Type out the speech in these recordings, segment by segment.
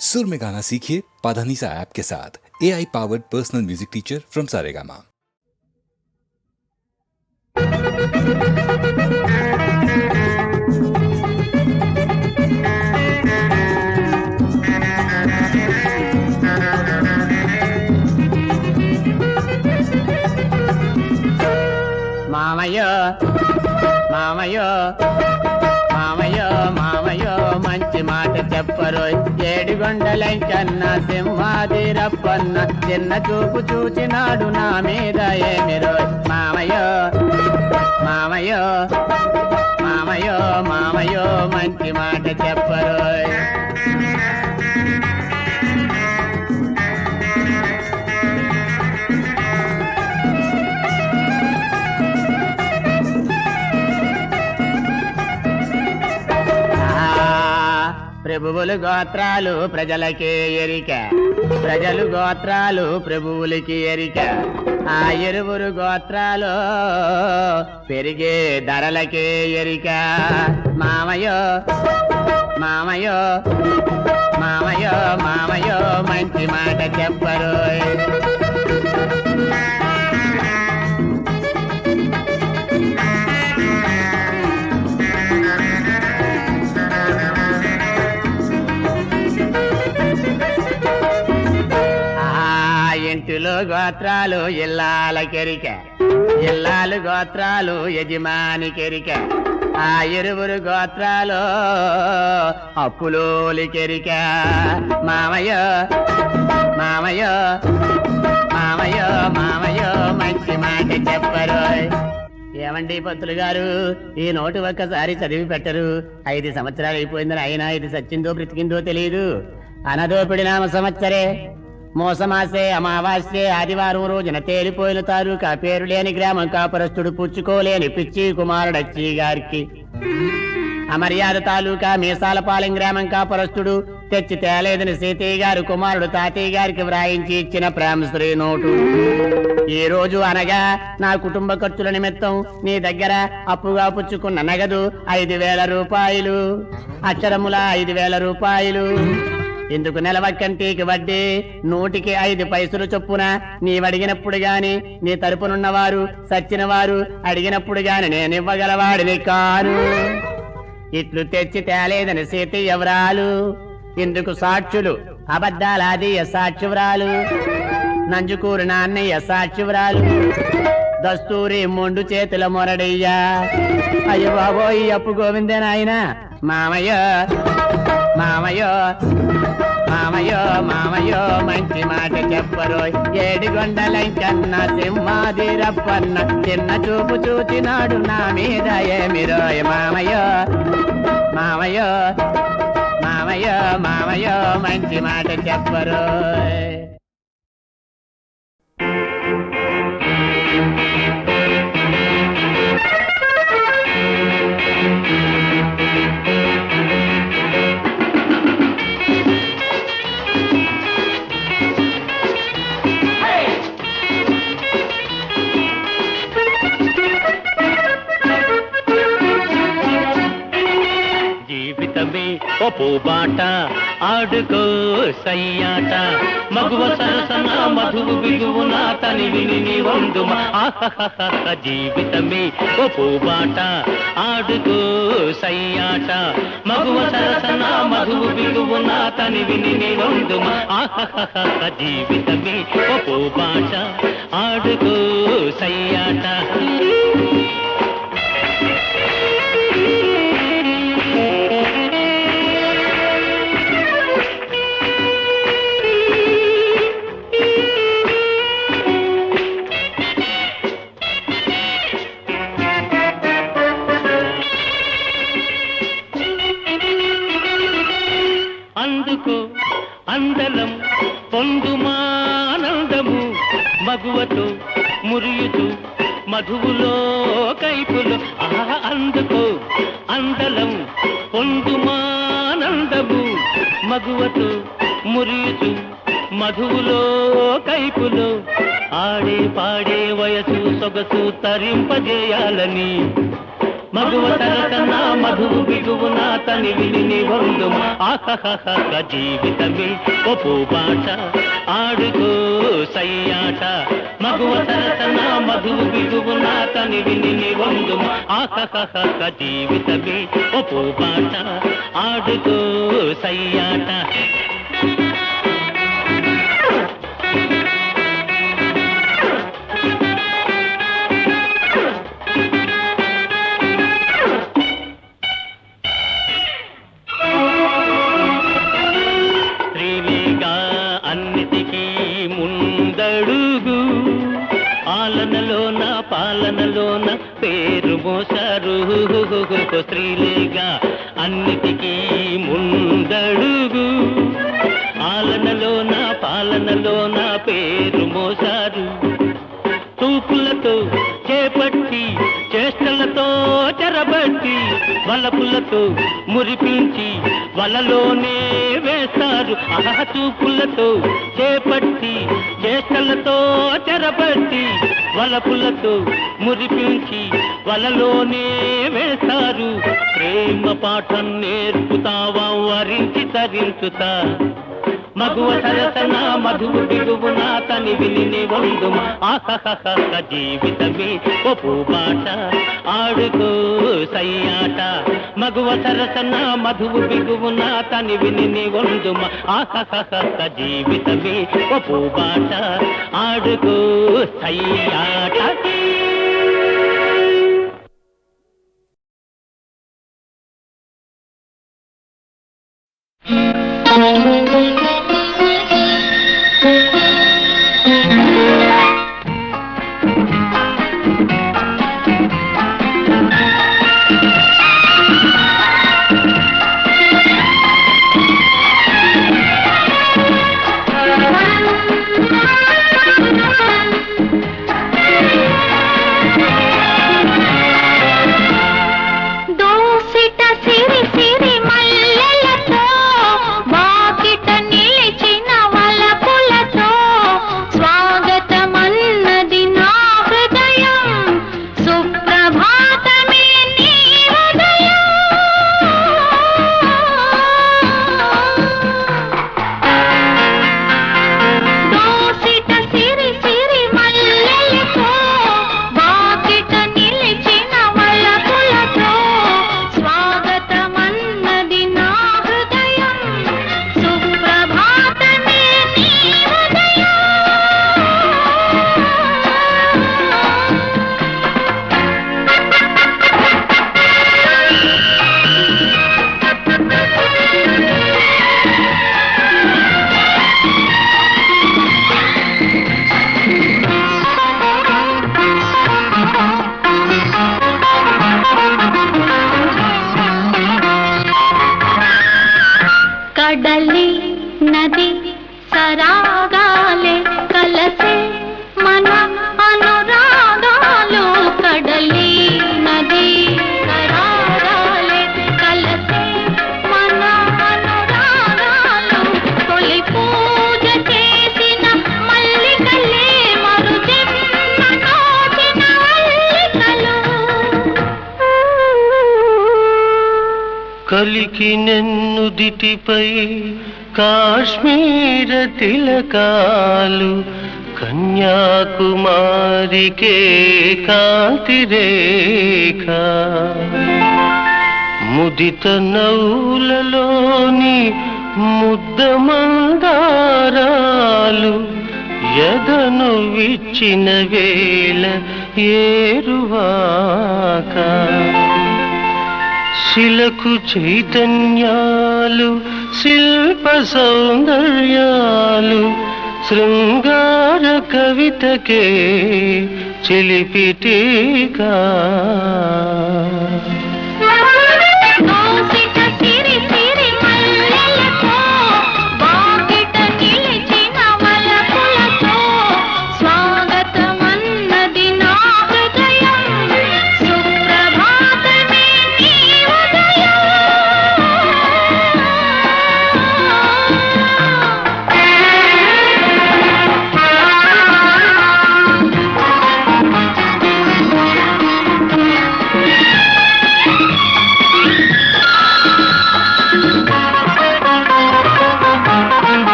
सुर में गाना सीखिए पाधानीसा ऐप के साथ। AI powered personal music teacher from Saregama. మామయ్యో మామయ్యో మామయ్యో మామయ్యో మంచి మాట చెప్పరోయ్. ఏడుగొండలంకన్న సింహాదిరప్పన్న చిన్న చూపు చూచినాడు నా మీద ఏమిరోయ్. మామయ్యో మామయ్యో మామయ్యో మామయ్యో మంచి మాట చెప్పరోయ్. ప్రభువులు గోత్రాలు ప్రజలకే ఎరిక, ప్రజలు గోత్రాలు ప్రభువులకి ఎరిక. ఆ ఇరువురు గోత్రాలు పెరిగే ధరలకే ఎరిక. మామయ్యో మామయ్యో మామయ్యో మామయ్యో మంచి మాట చెప్పరోయ్. ఇంటిలో గోత్రాలు ఇల్లాలకెరిక, ఇల్లాలు గోత్రాలు యజమానికెరిక. ఆ ఇరువురు గోత్రాలు అప్పులోలికెరిక. మామయ్యో మామయ్యో మామయ్యో మామయ్యో మంచి మాట చెప్పరోయ్. ఏమండి పంతులు గారు, ఈ నోటు ఒక్కసారి చదివి పెట్టరు. 5 సంవత్సరాలు అయిపోయిందని అయినా ఇది సచ్చిందో బ్రతికిందో తెలియదు. అనదోపిడి నామ సంవత్సరే మోసమాసే అమావాస్యే ఆదివారం రోజున తేలిపోయిన తాలూకా పేరు లేని గ్రామం కాపురస్తుడు పుచ్చుకోలేని పిచ్చి కుమారుడచ్చి గారికి. అమర్యాద తాలూకా మీసాలపాలెం గ్రామం కాపురస్తుడు తెచ్చి తేలేదని సీతయ్య గారు కుమారుడు తాతయ్య గారికి వ్రాయించి ఇచ్చిన ప్రేమశ్రీ నోటు. ఈ రోజు అనగా నా కుటుంబ ఖర్చుల నిమిత్తం నీ దగ్గర అప్పుగా పుచ్చుకున్న నగదు 5,000 రూపాయలు, అక్షరముల 5,000 రూపాయలు. ఇందుకు నెలవక్కంటికి వడ్డీ 100కి 5 పైసలు చొప్పున నీవడిగినప్పుడు గాని, నీ తరపునున్నవారు సచ్చిన వారు అడిగినప్పుడు గాని నేనివ్వగలవాడిని కాను. ఇట్లు తెచ్చి తేలేదని సీతయ్య వ్రాలు. ఇందుకు సాక్షులు అబద్ధాలాదీయ సాక్షివ్రాలు, నంజుకూరు నాన్నయ్య సాక్షివ్రాలు, దస్తూరి మొండు చేతుల మొరడయ్యా. అయ్యో బాబోయ్, అప్పు గోవిందే నాయన. మామయ్యో మామయ్యో మామయ్యో మామయ్యో మంచి మాట చెప్పరోయ్. ఏడుగొండలంకన్న సింహాదిరప్పన్న చిన్న చూపు చూచినాడు నా మీద ఏమిరోయ్. మామయ్యో మామయ్యో మామయ్యో మామయ్యో మంచి మాట చెప్పరోయ్. పూబాట ఆడుకో సయ్యాట మగువ సరసన మధువు బిగువున తనివి నీ వందుమా. జీవితమే ఓ పూబాట ఆడుకో సయ్యాట మగువ సరసన మధువు బిగువున తనివి నీ వందుమా. జీవితమే ఓ పూబాట ఆడుకో సయ్యాట. అందలం పొందుమానందము మగువతో మురియుతూ మధువులో కైపులు. అందుకో అందలం పొందుమానందము మగువతో మురియుతూ మధువులో కైపులో. ఆడే పాడే వయసు సొగసు తరింపజేయాలని మగువ సరసన మధువు బిగువున తని విని వందుమ ఆహహహ జీవితమే ఒప్పు బాట ఆడుకో సయ్యాట మగువ సరసన మధువు బిగువున తని విని వందుమ ఆహహహ జీవితమే ఒప్పు బాట ఆడుకో సయ్యాట పాలనలోన పేరు మోసారు స్త్రీలేగా అన్నిటికీ ముందడుగు పాలనలోన పేరు మోసారు తూపులతో చేపట్టి చేష్టలతో చెరబట్టి వలపులతో మురిపించి వలలోనే వేస్తారు చూపులతో చేపట్టి చేష్టలతో చెరబట్టి వలపులతో మురిపించి వలలోనే వేస్తారు ప్రేమ పాఠం నేర్పుతావా వరించి తరించుతా మగువ సరసన మధువు బిగువున తని విని వందుమ ఆహహహ జీవితమే ఒప్పు బాట ఆడుకో సయ్యాట మగువ సరసన మధువు బిగువున తని విని వందుమ ఆహహహ జీవితమే ఒప్పు బాట ఆడుకో సయ్యాట కలికి నెన్నుదిటిపై కాశ్మీర తిలకాలు కన్యాకుమారికే కాంతిరేఖ ముదిత నౌలలోని ముద్ద మందారాలు ఎదను విచ్చిన వేళ ఏరువాక శిలకు చైతన్యాలు శిల్ప సౌందర్యాలు శృంగార కవితకే చిలిపిటీకా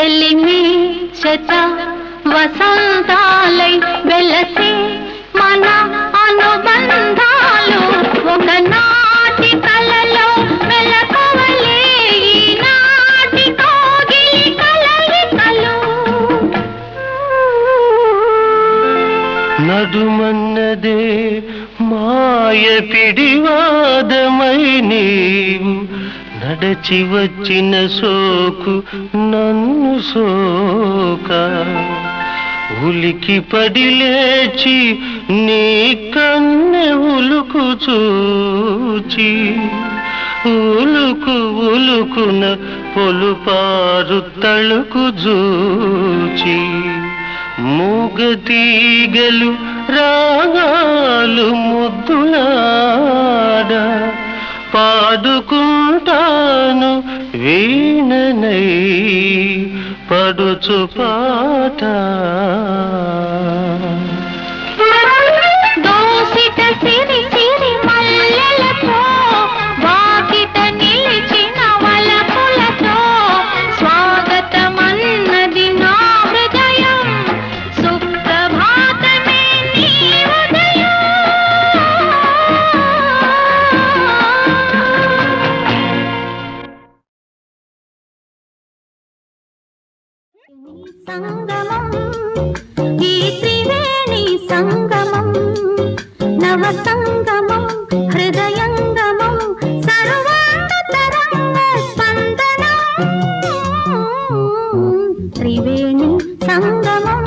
చెలిమి శత వసంతాలై వెలసి మన అనుబంధాలు ఒకనాటి కలలో మెలకువలే ఈనాటి కోగిలి కలయికలు. నడుమన్నదే మాయ పిడివాదమై నీవు నడచి వచ్చిన సోకు నన్ను సోక ఉలికి పడి లేచి నీ కన్నె ఉలుకు చూచి ఉలుకు ఉలుకున పొలుపారు తళుకు జూచి మూగతీగలు రాగాలు ముద్దులాడ పాడుకుంటాను వీణనై పడుచు పాట. దోసిట సిరి సిరి మల్లెలతో వాకిట నిలిచిన వలపులతో స్వాగతమన్నది నా హృదయం. సుప్రభాతమే నీ ఉదయం. సంగమం ఈ త్రివేణి సంగమం నవ సంగమం హృదయంగమం సర్వాంగ తరంగ స్పందనం త్రివేణి సంగమం.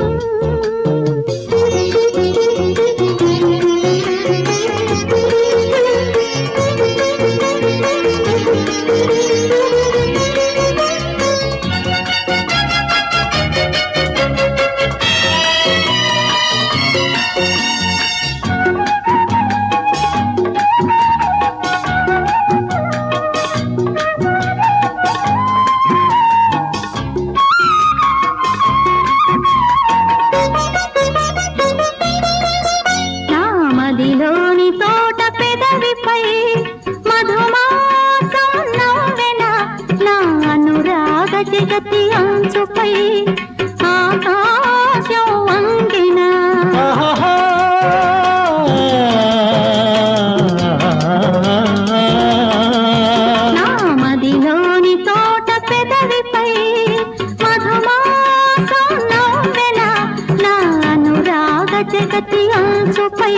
నామదిలోని తోట పెదవిపై మధుమాసం నవ్వెన నా అనురాగ జగతి అంచుపై ఆకాశం వంగిన. నామదిలోని తోట పెదవిపై మధుమాసం నవ్వెన నా అనురాగ జగతి అంచుపై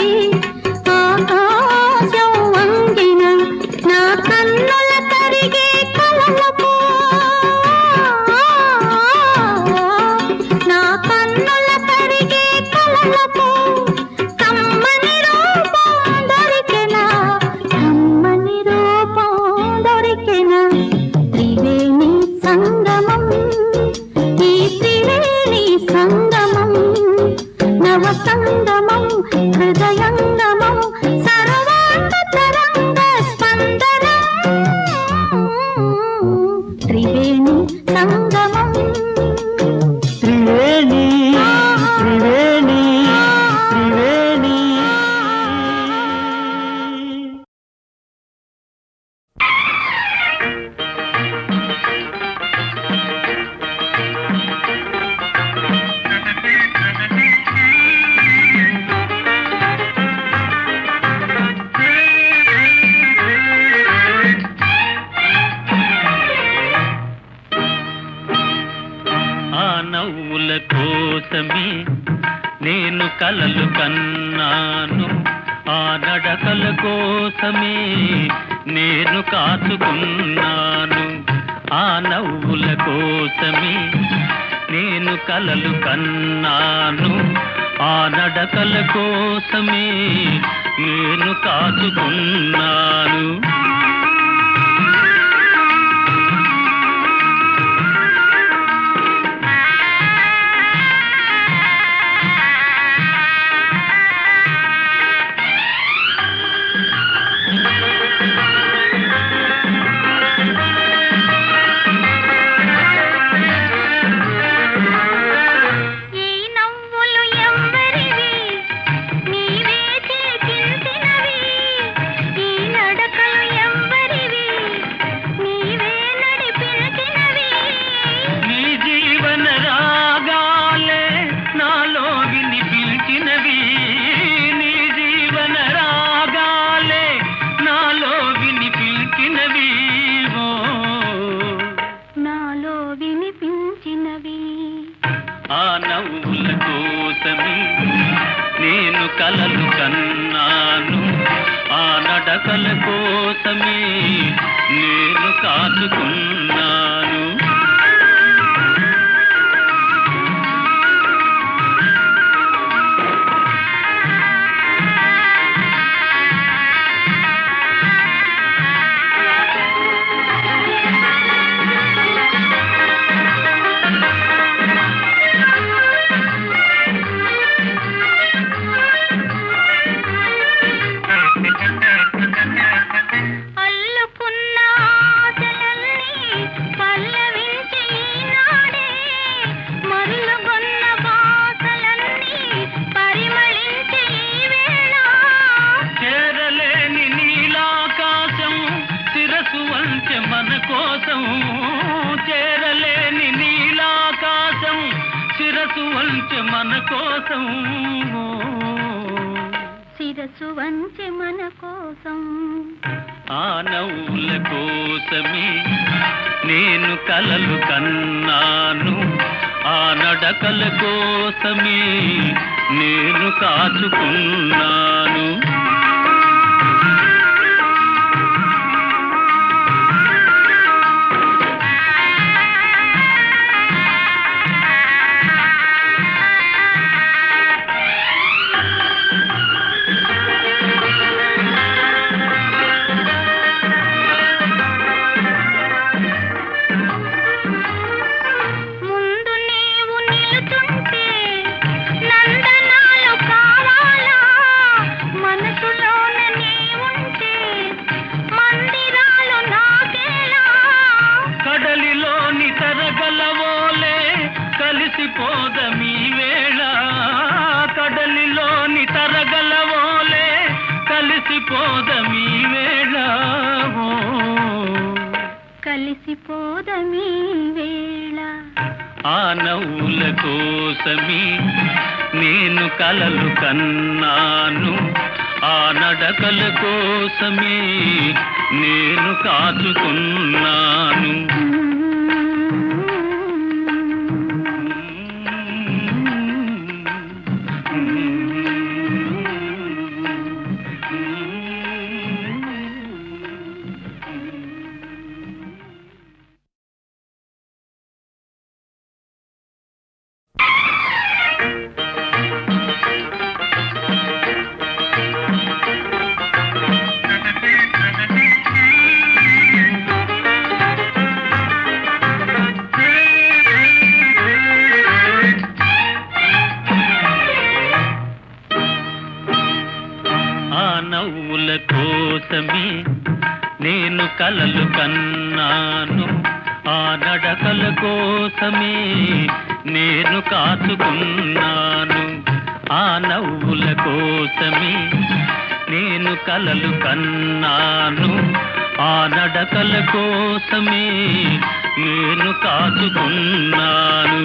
ఆకాశం వంగిన. నా కన్నుల కరిగే కలలకు నా కన్నుల కరిగే కలలకు కమ్మని రూపం దొరికెనా కమ్మని రూపం దొరికెనా. త్రివేణి సంగమం ఈ త్రివేణి సంగమం నవ సంగమం హృదయంగమం సర్వాంగ తరంగ స్పందనం త్రివేణి సంగమం. త్రివేణి త్రివేణి త్రివేణి. ఆ నవ్వుల కోసమే నేను కలలు కన్నాను, ఆ నడకల కోసమే నేను కాచుకున్నాను. ఆ నవ్వుల కోసమే నేను కలలు కన్నాను, ఆ నడకల కోసమే నేను కాచుకున్నాను. ఈ నవ్వులు ఎవ్వరివి నీవే చేసించినవి, ఈ నడకలు వినిపించినవి ఓ నాలో వినిపించినవి ఆ నవ్వుల కోసమే నేను కలలు కన్నాను ఆ నడకల కోసమే నేను కాచుకున్నాను అల్లుకున్న ఆశలన్నీ పల్లవించి ఈనాడే మరులుగొన్న బాసలన్నీ పరిమళించి ఈ వేళ చేరలేని నీలాకాశం శిరసు వంచె మన కోసం చేరలేని నీలాకాశం శిరసు వంచె మన కోసం శిరసు వంచె మన కోసం ఆ నవ్వుల కోసమే నేను కలలు కన్నాను ఆ నడకల కోసమే నేను కాచుకున్నాను ముందు నీవు నిలుచుంటే నందనాలు కావాలా మనసులోన నీవుంటే మందిరాలు నాకేలా కడలిలోని తరగలవోలే కలిసిపోదమీ వేళ కడలిలోని తరగలవోలే కలిసిపోదమీ వేళ ఓ. కలిసిపోదమీ వేళ ఆ నవ్వుల కోసమే నేను కలలు కన్నాను ఆ నడకల కోసమే నేను కాచుకున్నాను ఆ నవ్వుల కోసమే నేను కలలు కన్నాను ఆ నడకల కోసమే నేను కాచుకున్నాను ఆ నవ్వుల కోసమే నేను కలలు కన్నాను ఆ నడకల కోసమే నేను కాచుకున్నాను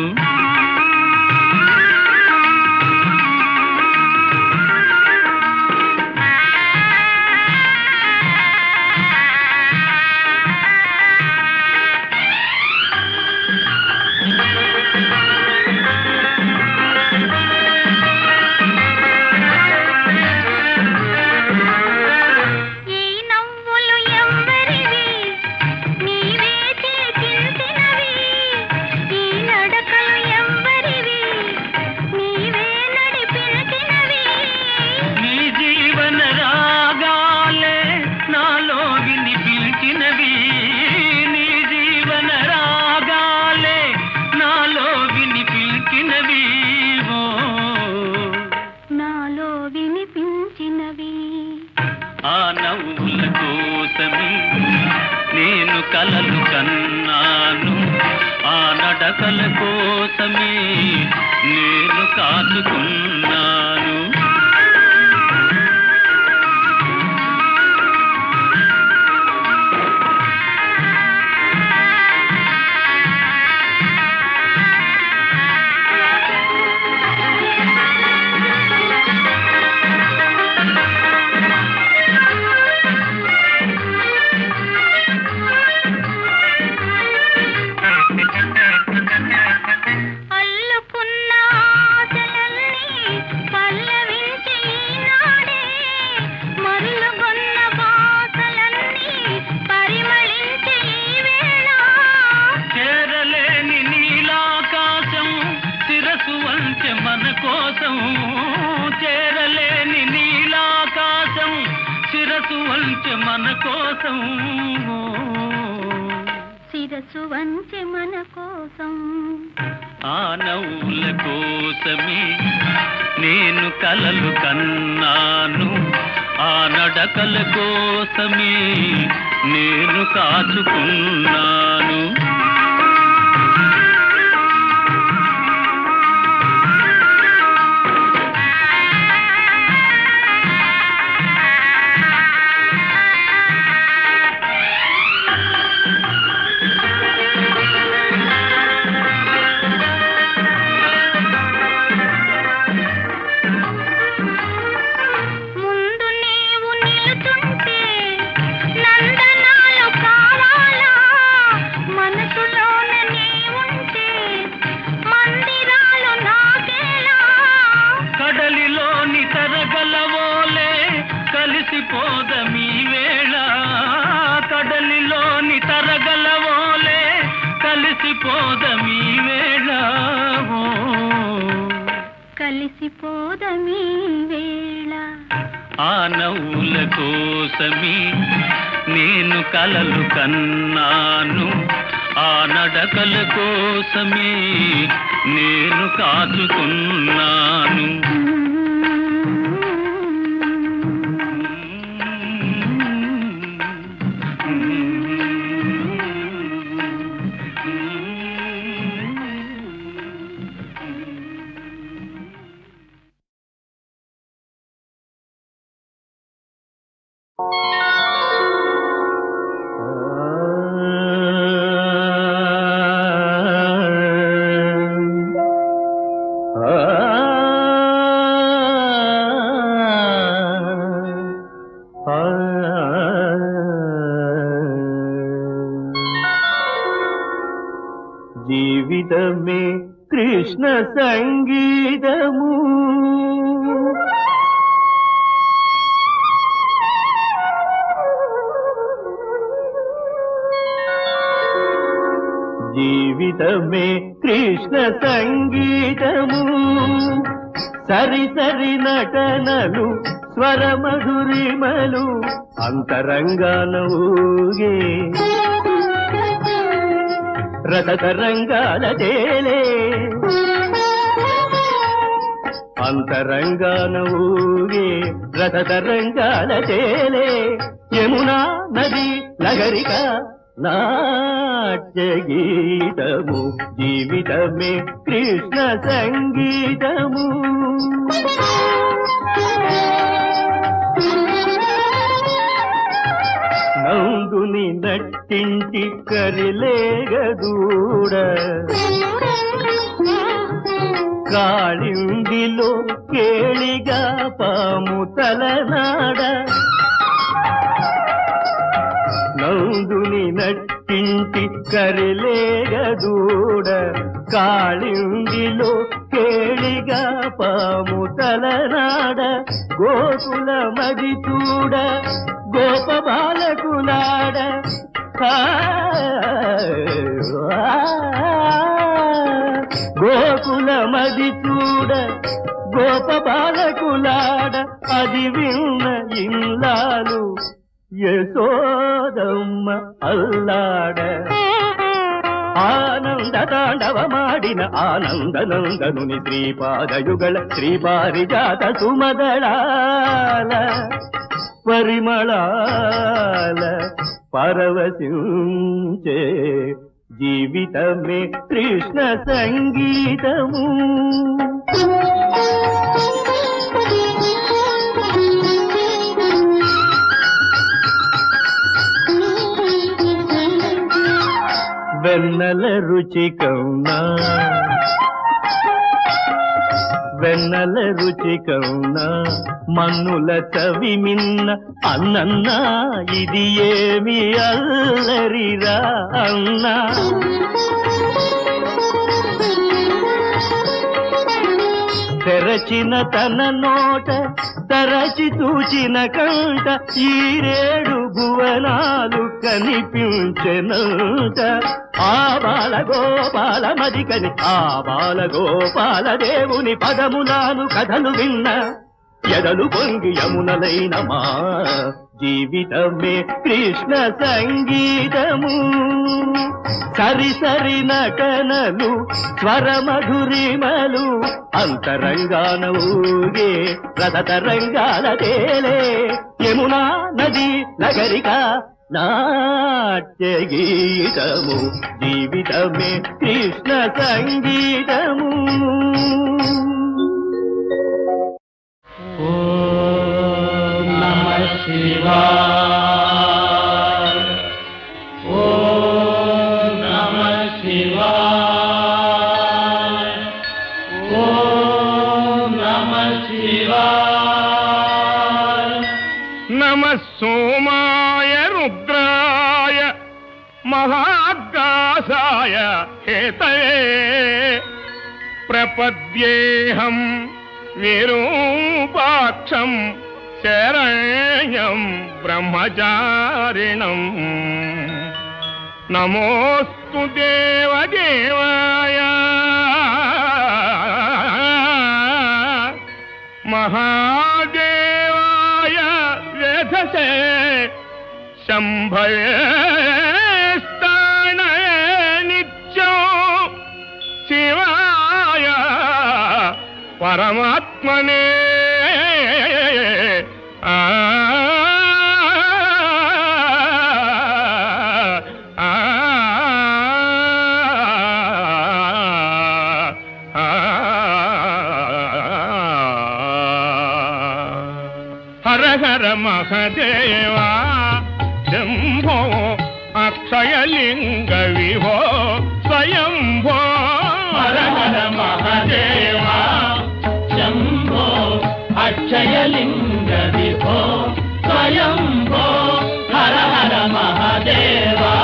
ఈ నవ్వులు ఎవ్వరివి నీవే చేసించినవి ఈ నడకలు ఎవ్వరివి నీవే నడిపించినవి నీ జీవన రాగాలే నాలో వినిపించినవి నీ జీవన రాగాలే నాలో వినిపించినవి ఓ నాలో వినిపించినవి ఆ నవ్వుల కోసమే నేను కలలు కన్నాను ఆ నడకల కోసమే నేను కాచుకున్నాను వంచె మన కోసం శిరసు వంచె మన కోసం ఆ నవ్వుల కోసమే నేను కలలు కన్నాను ఆ నడకల కోసమే నేను కాచుకున్నాను ముందు నీవు నిలుచుంటే నందనాలు కావాలా మనసులోన నీవుంటే మందిరాలు నాకేలా కడలిలోని తరగలవోలే కలిసిపోదమీ వేళ కడలిలోని తరగలవోలే కలిసిపోదమీ వేళ కలిసిపోదమీ వేళ ఆ నవ్వుల కోసమే నేను కలలు కన్నాను ఆ నడకల కోసమే నేను కాచుకున్నాను జీవితమే కృష్ణ సంగీతము జీవితమే కృష్ణ సంగీతము సరి సరి నటనలు స్వర మధురిమలు అంతరంగాన ఊగే రసతరంగాల తేలే అంతరంగాన ఊగే రసతరంగాల తేలే యమునా నది లహరిక నాట్య గీతము జీవితమే కృష్ణ సంగీతము నందుని నట్టింటి కరిలేగదూడ కాళిందిలో కేళిగా పాము తలనాడ నందుని నట్టింటి కరిలేగదూడ కాళిందిలో కేళిగా పాము తలనాడ గోకుల మది చూడ గోప బాలకులాడ గోకుల మది చూడ గోప బాలకులాడ అది విన్న ఇల్లాలు యశోదమ్మ అల్లాడ ఆనంద తాండవమాడిన ఆనందనందనుని శ్రీపాదయుగళ శ్రీపారిజాత సుమదళాల పరిమళాల పరవశించే జీవితమే కృష్ణ సంగీతము వెన్నెల రుచికౌనా వెన్నెల రుచికౌనా మన్నుల చవి మిన్న అన్నన్నా ఇది ఏమి అల్లరిరా అన్నా తెరచిన తన నోట తరచి చూచిన కంట ఈ రేడు భువనాలు కనిపించెనంట ఆ బాల గోపాల మదికని ఆ బాల గోపాల దేవుని పదములాను కథలు విన్న ఎదలు పొంగి యమునలైన మా జీవితమే కృష్ణ సంగీతము సరి సరి నటనలు స్వర మధురిమలు అంతరంగాన ఊగే రసతరంగాల తేలే యమునా నది నగరిక నాట్య గీతము జీవితమే కృష్ణ సంగీతము. ఓం నమః శివాయ ఓం నమః శివాయ ఓం నమః శివాయ. నమః సోమాయ రుద్రాయ మహాకాశాయ హేతయే ప్రపద్యేహం విరూపాక్షం శరణ్యం బ్రహ్మచారిణం. నమోస్తు దేవదేవాయ మహాదేవాయ వేధసే శంభయే స్థానయ నిత్యం శివాయ పరమాత్మనే హర హర మహదేవా శంభో అక్షయలింగ విభో స్వయంభో. హర హర మహదేవా శంభో అక్షయలింగ విభో స్వయంభో. హర హర మహదేవా.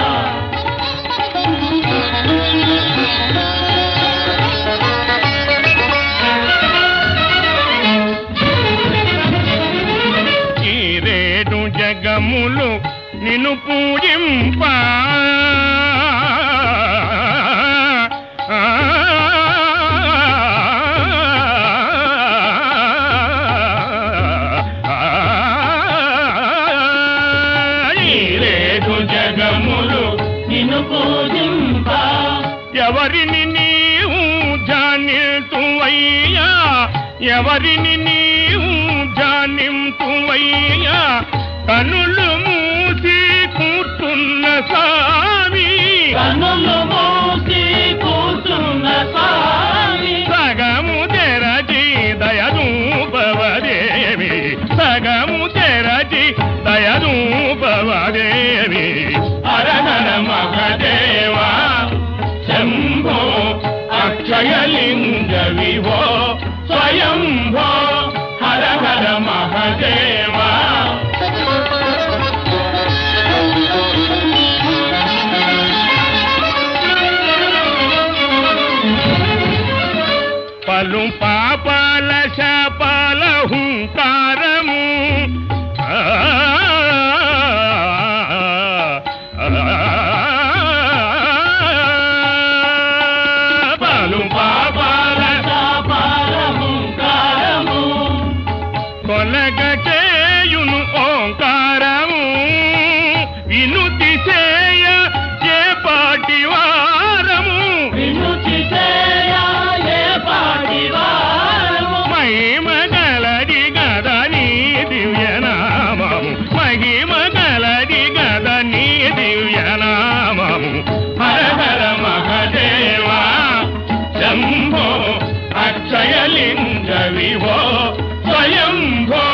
ఈ రేడు జగములు నిన్ను పూజింప జగములు నిన్ను పూజింప. ఎవరిని నీవు జానితువయ్యా ఎవరిని నీవు జానింతువయ్యా కనులు మూసి కూర్చున్న స్వామి కన్నులు మూసి కూర్చున్న స్వామి. సగము తెరచి దయదూపవదేవి సగము తెరచి దయదూపవదేవి. హర హర మహదేవా శంభో అక్షయలింగ విభో స్వయంభో. హర హర మహదేవా. పలు పాపాల శాపాల హుంకారము పలు పాపాల శాపాల హుంకారము కొలగ చేయును ఓంకారము వినుతి చేయ ఏ పాటి వారము వినుతి చేయ ఏ పాటి వారము. మహిమగలది గద నీ దివ్యనామము మహిమగలది గద నీ దివ్యనామము. హర హర మహదేవా శంభో అక్షయలింగ విభో స్వయంభో.